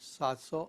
700,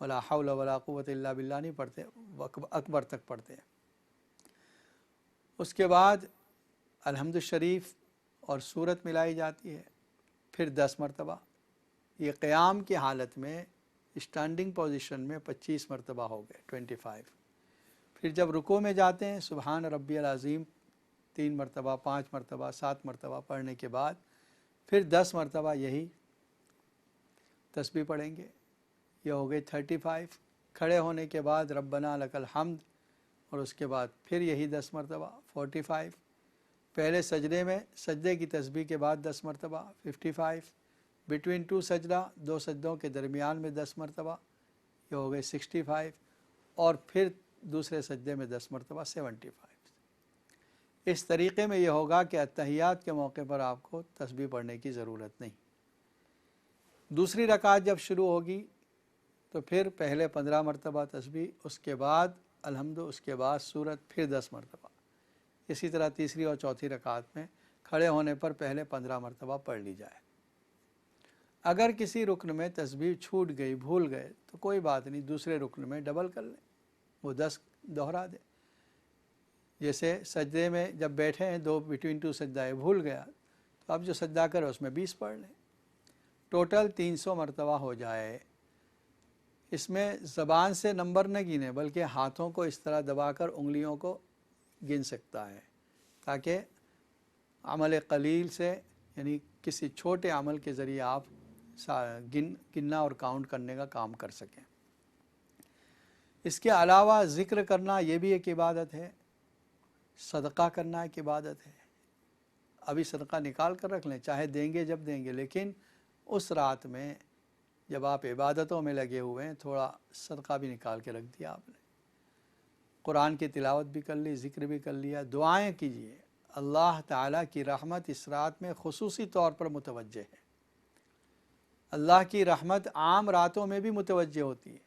ولا حول ولا قوت الا باللہ نہیں پڑھتے، اکبر تک پڑھتے ہیں۔ اس کے بعد الحمد شریف اور سورت ملائی جاتی ہے، پھر 10 مرتبہ۔ یہ قیام کی حالت میں اسٹینڈنگ پوزیشن میں 25 مرتبہ ہو گئے، 25۔ پھر جب رکوع میں جاتے ہیں سبحان ربی العظیم 3 مرتبہ، 5 مرتبہ، 7 مرتبہ پڑھنے کے بعد پھر 10 مرتبہ یہی تسبیح پڑھیں گے، یہ ہو گئی 35۔ کھڑے ہونے کے بعد ربنا لک الحمد، اور اس کے بعد پھر یہی 10 مرتبہ 45۔ پہلے سجدے میں سجدے کی تسبیح کے بعد 10 مرتبہ 55۔ بٹوین 2 سجدہ، 2 سجدوں کے درمیان میں 10 مرتبہ، یہ ہو گئے 65۔ اور پھر دوسرے سجدے میں 10 مرتبہ 75۔ اس طریقے میں یہ ہوگا کہ اتحیات کے موقع پر آپ کو تسبیح پڑھنے کی ضرورت نہیں۔ دوسری رکعت جب شروع ہوگی تو پھر پہلے 15 مرتبہ تسبیح، اس کے بعد الحمد، اس کے بعد سورت، پھر 10 مرتبہ۔ اسی طرح تیسری اور چوتھی رکعت میں کھڑے ہونے پر پہلے 15 مرتبہ پڑھ لی جائے۔ اگر کسی رکن میں تسبیح چھوٹ گئی، بھول گئے تو کوئی بات نہیں، دوسرے رکن میں ڈبل کر لیں، وہ 10 دوہرا دیں۔ جیسے سجدے میں جب بیٹھے ہیں، بٹوین 2 سجدہ بھول گیا تو اب جو سجدہ کرے اس میں 20 پڑھ لیں، ٹوٹل 300 مرتبہ ہو جائے۔ اس میں زبان سے نمبر نہ گنے بلکہ ہاتھوں کو اس طرح دبا کر انگلیوں کو گن سکتا ہے، تاکہ عمل قلیل سے، یعنی کسی چھوٹے عمل کے ذریعے آپ گننا اور کاؤنٹ کرنے کا کام کر سکیں۔ اس کے علاوہ ذکر کرنا یہ بھی ایک عبادت ہے، صدقہ کرنا ایک عبادت ہے۔ ابھی صدقہ نکال کر رکھ لیں، چاہے دیں گے جب دیں گے، لیکن اس رات میں جب آپ عبادتوں میں لگے ہوئے ہیں تھوڑا صدقہ بھی نکال کے رکھ دیا آپ نے، قرآن کی تلاوت بھی کر لی، ذکر بھی کر لیا، دعائیں کیجیے۔ اللہ تعالیٰ کی رحمت اس رات میں خصوصی طور پر متوجہ ہے۔ اللہ کی رحمت عام راتوں میں بھی متوجہ ہوتی ہے،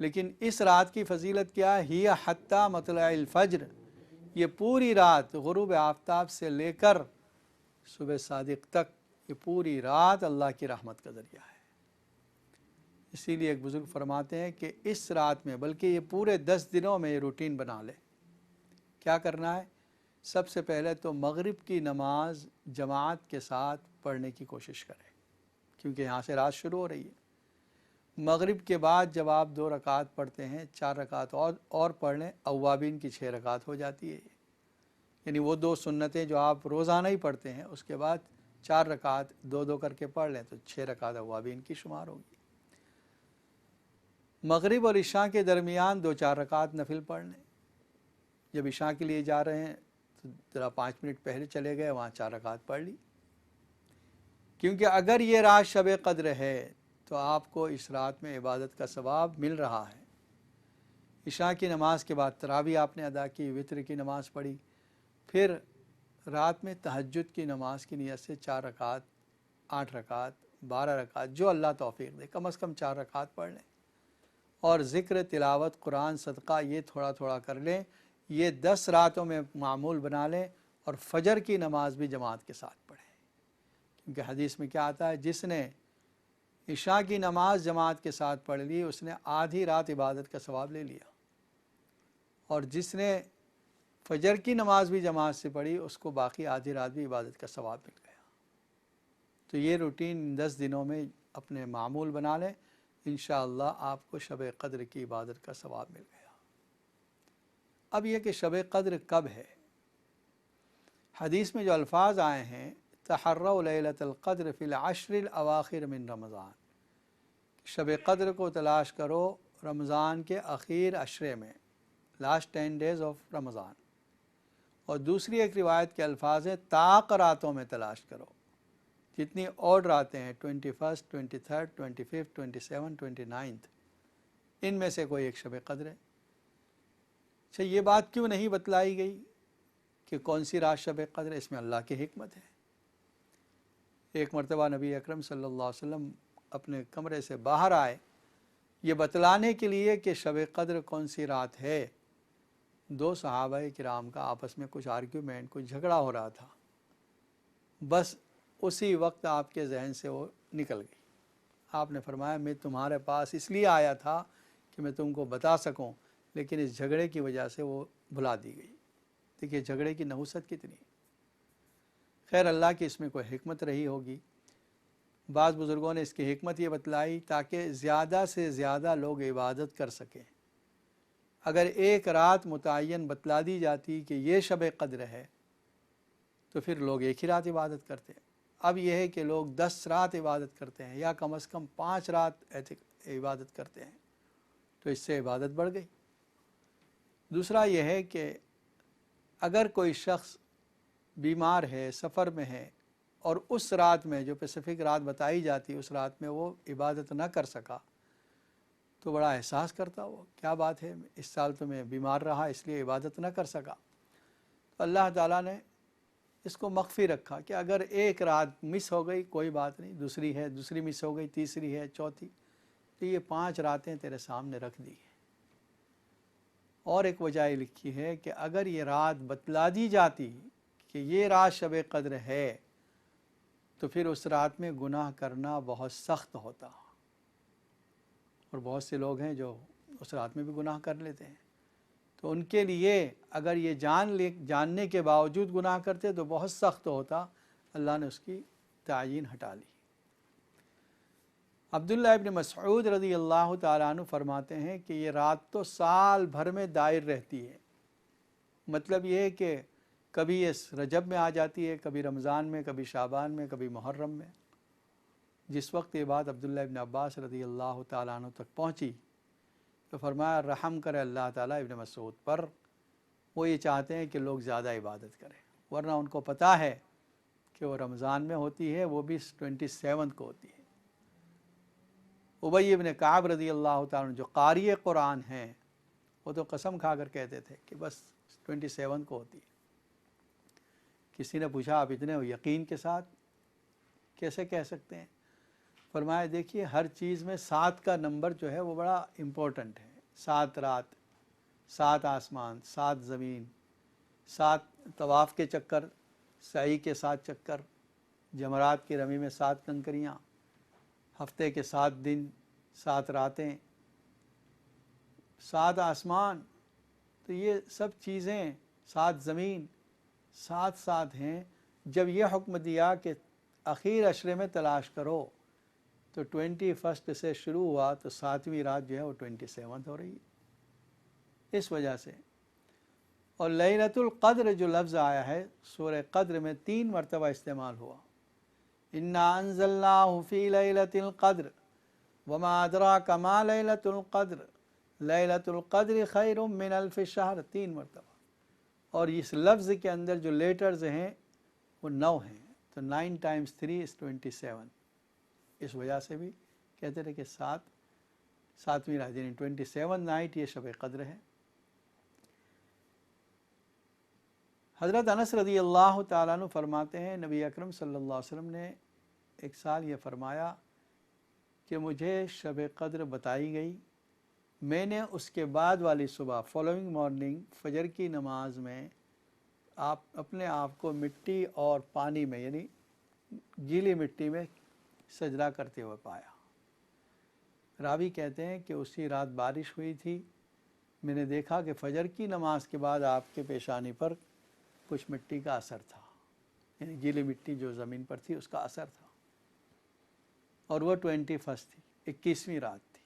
لیکن اس رات کی فضیلت کیا ہے؟ ہی حتی مطلع الفجر، یہ پوری رات غروب آفتاب سے لے کر صبح صادق تک، یہ پوری رات اللہ کی رحمت کا ذریعہ ہے۔ اسی لیے ایک بزرگ فرماتے ہیں کہ اس رات میں، بلکہ یہ پورے 10 دنوں میں یہ روٹین بنا لے۔ کیا کرنا ہے؟ سب سے پہلے تو مغرب کی نماز جماعت کے ساتھ پڑھنے کی کوشش کریں، کیونکہ یہاں سے رات شروع ہو رہی ہے۔ مغرب کے بعد جب آپ 2 رکعت پڑھتے ہیں، 4 رکعت اور پڑھ لیں، اوابین کی 6 رکعت ہو جاتی ہے، یعنی وہ 2 سنتیں جو آپ روزانہ ہی پڑھتے ہیں، اس کے بعد 4 رکعت 2 کر کے پڑھ لیں تو 6 رکعت اوابین کی شمار ہوگی۔ مغرب اور عشاء کے درمیان 2-4 رکعت نفل پڑھ لیں۔ جب عشاء کے لیے جا رہے ہیں تو ذرا 5 منٹ پہلے چلے گئے، وہاں 4 رکعت پڑھ لی، کیونکہ اگر یہ رات شب قدر ہے تو آپ کو اس رات میں عبادت کا ثواب مل رہا ہے۔ عشاء کی نماز کے بعد تراویح آپ نے ادا کی، وتر کی نماز پڑھی، پھر رات میں تہجد کی نماز کی نیت سے 4 رکعت، 8 رکعت، 12 رکعت، جو اللہ توفیق دے، کم از کم 4 رکعت پڑھ لیں، اور ذکر، تلاوت، قرآن، صدقہ یہ تھوڑا تھوڑا کر لیں۔ یہ 10 راتوں میں معمول بنا لیں، اور فجر کی نماز بھی جماعت کے ساتھ پڑھیں، کیونکہ حدیث میں کیا آتا ہے؟ جس نے عشاء کی نماز جماعت کے ساتھ پڑھ لی اس نے آدھی رات عبادت کا ثواب لے لیا، اور جس نے فجر کی نماز بھی جماعت سے پڑھی اس کو باقی آدھی رات بھی عبادت کا ثواب مل گیا۔ تو یہ روٹین 10 دنوں میں اپنے معمول بنا لیں، انشاءاللہ آپ کو شب قدر کی عبادت کا ثواب مل گیا۔ اب یہ کہ شب قدر کب ہے؟ حدیث میں جو الفاظ آئے ہیں، تحروا لیلۃ القدر فی العشر الاواخر من رمضان، شب قدر کو تلاش کرو رمضان کے اخیر عشرے میں، لاسٹ 10 days آف رمضان۔ اور دوسری ایک روایت کے الفاظ ہیں، طاق راتوں میں تلاش کرو، جتنی اور راتیں ہیں، 21، 23، 25، 27، 29، ان میں سے کوئی ایک شب قدر ہے۔ اچھا، یہ بات کیوں نہیں بتلائی گئی کہ کون سی رات شب قدر ہے؟ اس میں اللہ کی حکمت ہے۔ ایک مرتبہ نبی اکرم صلی اللہ علیہ وسلم اپنے کمرے سے باہر آئے یہ بتلانے کے لیے کہ شب قدر کون سی رات ہے۔ 2 صحابہ کرام کا آپس میں کچھ آرگیومنٹ، کچھ جھگڑا ہو رہا تھا، بس اسی وقت آپ کے ذہن سے وہ نکل گئی۔ آپ نے فرمایا میں تمہارے پاس اس لیے آیا تھا کہ میں تم کو بتا سکوں، لیکن اس جھگڑے کی وجہ سے وہ بھلا دی گئی۔ دیکھیے جھگڑے کی نحوست کتنی۔ خیر اللہ کی اس میں کوئی حکمت رہی ہوگی۔ بعض بزرگوں نے اس کی حکمت یہ بتلائی تاکہ زیادہ سے زیادہ لوگ عبادت کر سکیں۔ اگر ایک رات متعین بتلا دی جاتی کہ یہ شب قدر ہے تو پھر لوگ ایک ہی رات عبادت کرتے ہیں۔ اب یہ ہے کہ لوگ 10 رات عبادت کرتے ہیں یا کم از کم 5 رات عبادت کرتے ہیں، تو اس سے عبادت بڑھ گئی۔ دوسرا یہ ہے کہ اگر کوئی شخص بیمار ہے، سفر میں ہے، اور اس رات میں جو اسپیسیفک رات بتائی جاتی اس رات میں وہ عبادت نہ کر سکا تو بڑا احساس کرتا وہ، کیا بات ہے اس سال تو میں بیمار رہا اس لیے عبادت نہ کر سکا۔ تو اللہ تعالیٰ نے اس کو مخفی رکھا کہ اگر ایک رات مس ہو گئی کوئی بات نہیں، دوسری مس ہو گئی، تیسری ہے، چوتھی، تو یہ 5 راتیں تیرے سامنے رکھ دی ہیں۔ اور ایک وجہ یہ لکھی ہے کہ اگر یہ رات بتلا دی جاتی کہ یہ رات شب قدر ہے تو پھر اس رات میں گناہ کرنا بہت سخت ہوتا، اور بہت سے لوگ ہیں جو اس رات میں بھی گناہ کر لیتے ہیں، تو ان کے لیے اگر یہ جاننے کے باوجود گناہ کرتے تو بہت سخت ہوتا۔ اللہ نے اس کی تعیین ہٹا لی۔ عبداللہ ابن مسعود رضی اللہ تعالیٰ عنہ فرماتے ہیں کہ یہ رات تو سال بھر میں دائر رہتی ہے۔ مطلب یہ ہے کہ کبھی یہ رجب میں آ جاتی ہے، کبھی رمضان میں، کبھی شعبان میں، کبھی محرم میں۔ جس وقت یہ بات عبداللہ ابن عباس رضی اللہ تعالیٰ عنہ تک پہنچی تو فرمایا رحم کرے اللہ تعالیٰ ابن مسعود پر، وہ یہ چاہتے ہیں کہ لوگ زیادہ عبادت کریں، ورنہ ان کو پتہ ہے کہ وہ رمضان میں ہوتی ہے، وہ بھی 27 کو ہوتی ہے۔ ابی ابن کعب رضی اللہ تعالیٰ عنہ جو قاری قرآن ہیں، وہ تو قسم کھا کر کہتے تھے کہ بس 27 کو ہوتی ہے۔ کسی نے پوچھا آپ اتنے یقین کے ساتھ کیسے کہہ سکتے ہیں؟ فرمایا دیکھیے ہر چیز میں 7 کا نمبر جو ہے وہ بڑا امپورٹنٹ ہے۔ 7 رات، 7 آسمان، 7 زمین، 7 طواف کے چکر، سعی کے 7 چکر، جمرات کی رمی میں 7 کنکریاں، ہفتے کے 7 دن، 7 راتیں، 7 آسمان، تو یہ سب چیزیں، 7 زمین، 7 ہیں۔ جب یہ حکم دیا کہ اخیر عشرے میں تلاش کرو تو 21 سے شروع ہوا تو 7ویں رات جو ہے وہ 27 ہو رہی ہے۔ اس وجہ سے اور لیلۃ القدر جو لفظ آیا ہے سورہ قدر میں 3 مرتبہ استعمال ہوا۔ انا انزلناہ فی لیلۃ القدر وما ادراک ما لیلۃ القدر لیلۃ القدر خیر من الف شہر، 3 مرتبہ۔ اور اس لفظ کے اندر جو لیٹرز ہیں وہ 9 ہیں، تو 9 × 3 is 27۔ اس وجہ سے بھی کہتے رہے کہ 7ویں رات یعنی 27 نائٹ یہ شب قدر ہے۔ حضرت انس رضی اللہ تعالیٰ عنہ فرماتے ہیں نبی اکرم صلی اللہ علیہ وسلم نے ایک سال یہ فرمایا کہ مجھے شب قدر بتائی گئی، میں نے اس کے بعد والی صبح فالوئنگ مارننگ فجر کی نماز میں اپنے آپ کو مٹی اور پانی میں یعنی گیلی مٹی میں سجدہ کرتے ہوئے پایا۔ راوی کہتے ہیں کہ اسی رات بارش ہوئی تھی، میں نے دیکھا کہ فجر کی نماز کے بعد آپ کے پیشانی پر کچھ مٹی کا اثر تھا، یعنی گیلی مٹی جو زمین پر تھی اس کا اثر تھا، اور وہ 21 تھی، 21ویں رات تھی۔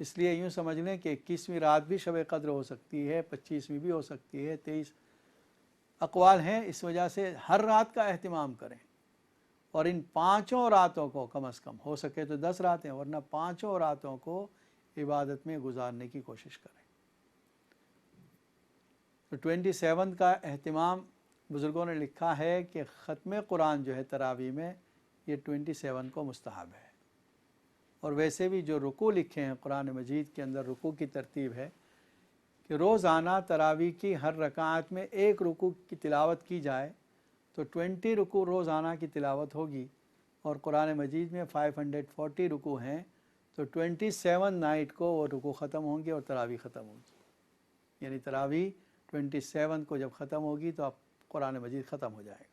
اس لیے یوں سمجھ لیں کہ 21ویں رات بھی شب قدر ہو سکتی ہے، 25ویں بھی ہو سکتی ہے، 23 اقوال ہیں۔ اس وجہ سے ہر رات کا اہتمام کریں، اور ان 5 راتوں کو کم از کم ہو سکے تو 10 راتیں، ورنہ 5 راتوں کو عبادت میں گزارنے کی کوشش کریں۔ تو 27 کا اہتمام بزرگوں نے لکھا ہے کہ ختم قرآن جو ہے تراویح میں یہ 27 کو مستحب ہے۔ اور ویسے بھی جو رکوع لکھے ہیں قرآن مجید کے اندر رکوع کی ترتیب ہے کہ روزانہ تراویح کی ہر رکعت میں 1 رکوع کی تلاوت کی جائے تو 20 رکوع روزانہ کی تلاوت ہوگی، اور قرآن مجید میں 540 رکوع ہیں، تو 27 نائٹ کو وہ رکوع ختم ہوں گے اور تراویح ختم ہوگی، یعنی تراویح 27 کو جب ختم ہوگی تو اب قرآن مجید ختم ہو جائے گا۔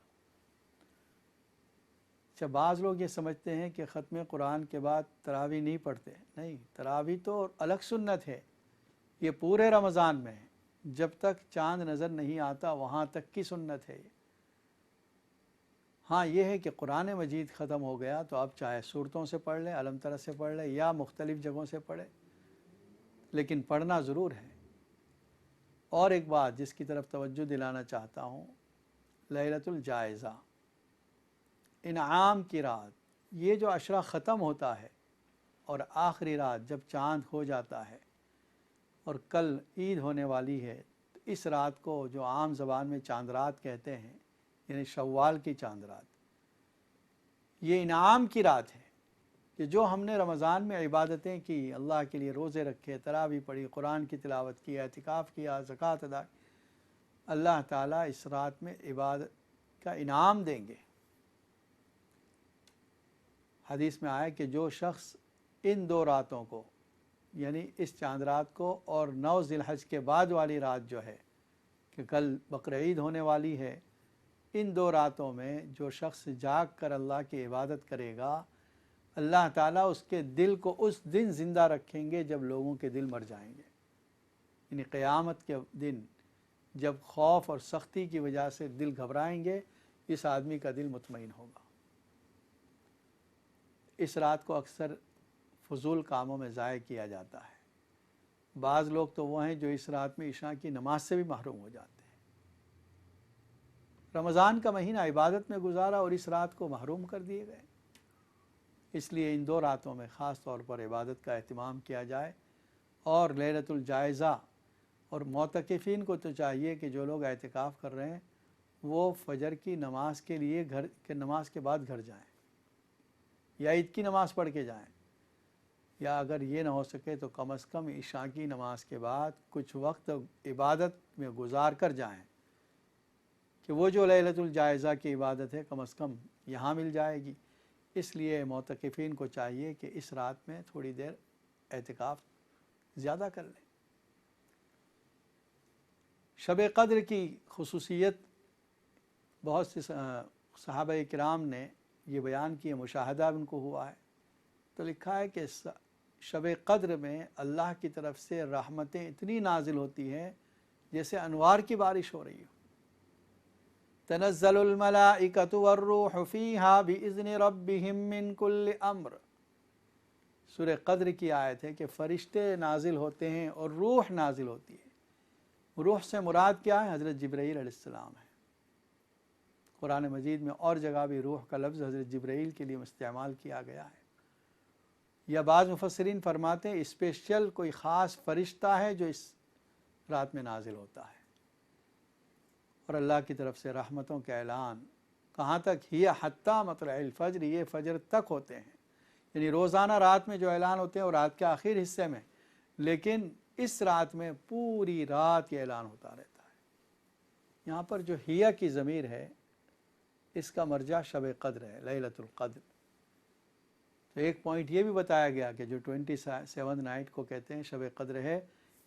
اچھا، بعض لوگ یہ سمجھتے ہیں کہ ختم قرآن کے بعد تراویح نہیں پڑھتے. نہیں، تراویح تو الگ سنت ہے، یہ پورے رمضان میں ہے. جب تک چاند نظر نہیں آتا وہاں تک کی سنت ہے یہ. ہاں یہ ہے کہ قرآن مجید ختم ہو گیا تو اب چاہے صورتوں سے پڑھ لیں، علم ترہ سے پڑھ لیں یا مختلف جگہوں سے پڑھیں، لیکن پڑھنا ضرور ہے. اور ایک بات جس کی طرف توجہ دلانا چاہتا ہوں، لیلۃ الجائزہ، انعام کی رات، یہ جو عشرہ ختم ہوتا ہے اور آخری رات جب چاند ہو جاتا ہے اور کل عید ہونے والی ہے، تو اس رات کو جو عام زبان میں چاند رات کہتے ہیں، یعنی شوال کی چاند رات، یہ انعام کی رات ہے کہ جو ہم نے رمضان میں عبادتیں کی، اللہ کے لیے روزے رکھے، تراویح پڑھی، قرآن کی تلاوت کی، اعتکاف کیا، زکوٰۃ ادا کی، اللہ تعالیٰ اس رات میں عبادت کا انعام دیں گے. حدیث میں آیا کہ جو شخص ان دو راتوں کو، یعنی اس چاند رات کو اور 9 ذی الحج کے بعد والی رات جو ہے کہ کل بقرعید ہونے والی ہے، ان دو راتوں میں جو شخص جاگ کر اللہ کی عبادت کرے گا، اللہ تعالیٰ اس کے دل کو اس دن زندہ رکھیں گے جب لوگوں کے دل مر جائیں گے. یعنی قیامت کے دن جب خوف اور سختی کی وجہ سے دل گھبرائیں گے، اس آدمی کا دل مطمئن ہوگا. اس رات کو اکثر فضول کاموں میں ضائع کیا جاتا ہے. بعض لوگ تو وہ ہیں جو اس رات میں عشاء کی نماز سے بھی محروم ہو جاتے ہیں. رمضان کا مہینہ عبادت میں گزارا اور اس رات کو محروم کر دیے گئے. اس لیے ان دو راتوں میں خاص طور پر عبادت کا اہتمام کیا جائے. اور لیلۃ الجائزہ، اور معتکفین کو تو چاہیے کہ جو لوگ اعتکاف کر رہے ہیں وہ فجر کی نماز کے لیے گھر کے نماز کے بعد گھر جائیں یا عید کی نماز پڑھ کے جائیں، یا اگر یہ نہ ہو سکے تو کم از کم عشاء کی نماز کے بعد کچھ وقت عبادت میں گزار کر جائیں کہ وہ جو لیلۃ الجائزہ کی عبادت ہے کم از کم یہاں مل جائے گی. اس لیے معتکفین کو چاہیے کہ اس رات میں تھوڑی دیر اعتکاف زیادہ کر لیں. شب قدر کی خصوصیت بہت سے صحابہ کرام نے یہ بیان کیے، مشاہدہ ان کو ہوا ہے. تو لکھا ہے کہ شب قدر میں اللہ کی طرف سے رحمتیں اتنی نازل ہوتی ہیں جیسے انوار کی بارش ہو رہی ہو. تنزل الملائکۃ والروح فیہا بإذن ربہم من کل امر. سورہ قدر کی آیت ہے کہ فرشتے نازل ہوتے ہیں اور روح نازل ہوتی ہے. روح سے مراد کیا ہے؟ حضرت جبرائیل علیہ السلام ہے. قرآن مجید میں اور جگہ بھی روح کا لفظ حضرت جبرائیل کے لیے استعمال کیا گیا ہے. یا بعض مفسرین فرماتے ہیں اسپیشل کوئی خاص فرشتہ ہے جو اس رات میں نازل ہوتا ہے. اور اللہ کی طرف سے رحمتوں کے اعلان کہاں تک؟ ہی حتیٰ مطلع الفجر، یہ فجر تک ہوتے ہیں. یعنی روزانہ رات میں جو اعلان ہوتے ہیں وہ رات کے آخر حصے میں، لیکن اس رات میں پوری رات یہ اعلان ہوتا رہتا ہے. یہاں پر جو ہیہ کی ضمیر ہے اس کا مرجع شب قدر ہے، لیلۃ القدر. تو ایک پوائنٹ یہ بھی بتایا گیا کہ جو 27 نائٹ کو کہتے ہیں شب قدر ہے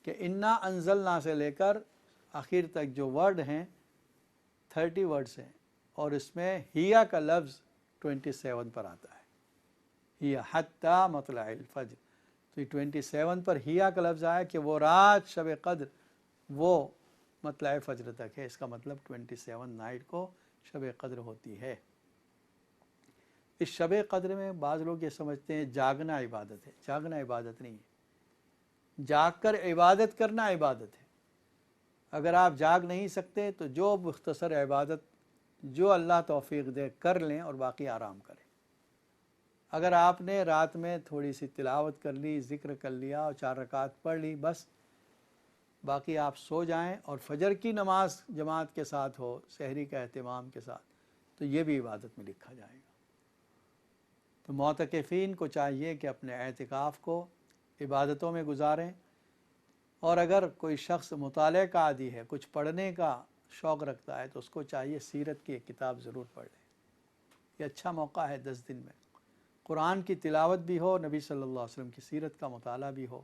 کہ انا انزلنا سے لے کر آخر تک جو ورڈ ہیں 30 ورڈز ہیں، اور اس میں ہیہ کا لفظ 27 پر آتا ہے. ہیہ حتی مطلع الفجر، تو یہ 27 پر ہیہ کا لفظ آیا کہ وہ رات شب قدر وہ مطلع فجر تک ہے. اس کا مطلب 27 نائٹ کو شب قدر ہوتی ہے. اس شب قدر میں بعض لوگ یہ سمجھتے ہیں جاگنا عبادت ہے. جاگنا عبادت نہیں ہے، جاگ کر عبادت کرنا عبادت ہے. اگر آپ جاگ نہیں سکتے تو جو مختصر عبادت جو اللہ توفیق دے کر لیں اور باقی آرام کریں. اگر آپ نے رات میں تھوڑی سی تلاوت کر لی، ذکر کر لیا اور 4 رکعت پڑھ لی، بس باقی آپ سو جائیں اور فجر کی نماز جماعت کے ساتھ ہو، سحری کا اہتمام کے ساتھ، تو یہ بھی عبادت میں لکھا جائے گا. تو معتکفین کو چاہیے کہ اپنے اعتکاف کو عبادتوں میں گزاریں. اور اگر کوئی شخص مطالعے کا عادی ہے، کچھ پڑھنے کا شوق رکھتا ہے، تو اس کو چاہیے سیرت کی ایک کتاب ضرور پڑھ لے. یہ اچھا موقع ہے 10 دن میں قرآن کی تلاوت بھی ہو، نبی صلی اللہ علیہ وسلم کی سیرت کا مطالعہ بھی ہو،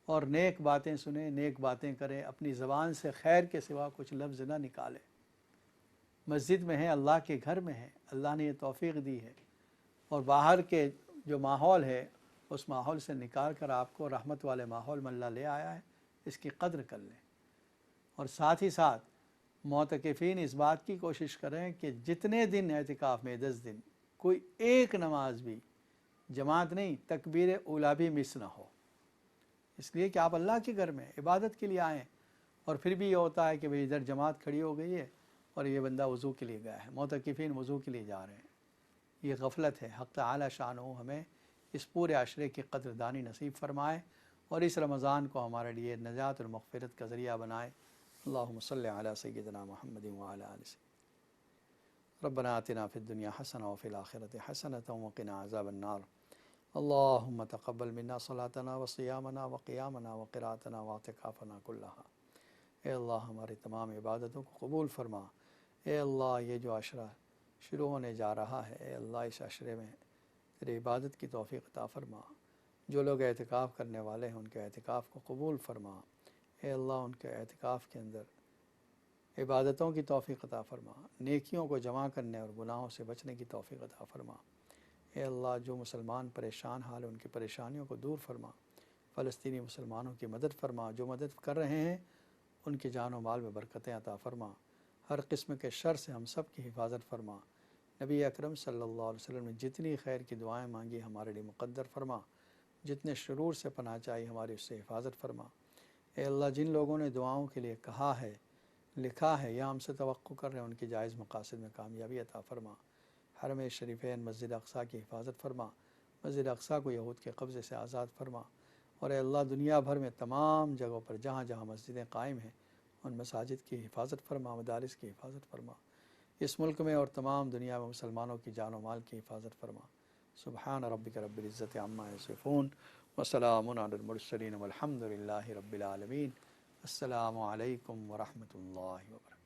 اور نیک باتیں سنیں، نیک باتیں کریں. اپنی زبان سے خیر کے سوا کچھ لفظ نہ نکالیں. مسجد میں ہیں، اللہ کے گھر میں ہیں، اللہ نے یہ توفیق دی ہے، اور باہر کے جو ماحول ہے اس ماحول سے نکال کر آپ کو رحمت والے ماحول میں اللہ لے آیا ہے، اس کی قدر کر لیں۔ اور ساتھ ہی ساتھ معتکفین اس بات کی کوشش کریں کہ جتنے دن اعتکاف میں 10 دن کوئی ایک نماز بھی جماعت نہیں، تکبیر اولیٰ بھی مس نہ ہو، اس لیے کہ آپ اللہ کے گھر میں عبادت کے لیے آئیں۔ اور پھر بھی یہ ہوتا ہے کہ بھئی ادھر جماعت کھڑی ہو گئی ہے اور یہ بندہ وضو کے لیے گیا ہے، معتکفین وضو کے لیے جا رہے ہیں، یہ غفلت ہے۔ حق تعالی شانہ ہمیں اس پورے عشرے کی قدردانی نصیب فرمائے اور اس رمضان کو ہمارے لیے نجات اور مغفرت کا ذریعہ بنائے۔ اللہم صلی علی سیدنا محمد وعلی آلہ سیدنا۔ ربنا آتنا فی الدنیا حسنہ وفی الآخرۃ حسنۃ وقنا عذاب النار۔ اللہم تقبل منا صلاتنا وصیامنا وقیامنا وقراتنا واعتکافنا کلہا۔ اے اللہ ہماری تمام عبادتوں کو قبول فرما۔ اے اللہ یہ جو عشرہ شروع ہونے جا رہا ہے، اے اللہ اس عشرے میں تیری عبادت کی توفیق عطا فرما۔ جو لوگ اعتکاف کرنے والے ہیں ان کے اعتکاف کو قبول فرما۔ اے اللہ ان کے اعتکاف کے اندر عبادتوں کی توفیق عطا فرما، نیکیوں کو جمع کرنے اور گناہوں سے بچنے کی توفیق عطا فرما۔ اے اللہ جو مسلمان پریشان حال ان کی پریشانیوں کو دور فرما، فلسطینی مسلمانوں کی مدد فرما، جو مدد کر رہے ہیں ان کی جان و مال میں برکتیں عطا فرما، ہر قسم کے شر سے ہم سب کی حفاظت فرما۔ نبی اکرم صلی اللہ علیہ وسلم نے جتنی خیر کی دعائیں مانگی ہمارے لیے مقدر فرما، جتنے شرور سے پناہ چاہی ہماری اس سے حفاظت فرما۔ اے اللہ جن لوگوں نے دعاؤں کے لیے کہا ہے، لکھا ہے یا ہم سے توقع کر رہے ہیں ان کی جائز مقاصد میں کامیابی عطا فرما۔ حرم شریفین مسجد اقصیٰ کی حفاظت فرما، مسجد اقصیٰ کو یہود کے قبضے سے آزاد فرما۔ اور اے اللہ دنیا بھر میں تمام جگہوں پر جہاں جہاں مسجدیں قائم ہیں ان مساجد کی حفاظت فرما، مدارس کی حفاظت فرما۔ اس ملک میں اور تمام دنیا میں مسلمانوں کی جان و مال کی حفاظت فرما۔ سبحان ربک رب العزت عما یصفون وسلام علی المرسلین والحمد للہ رب العالمین۔ السلام علیکم ورحمۃ اللہ وبرکاتہ۔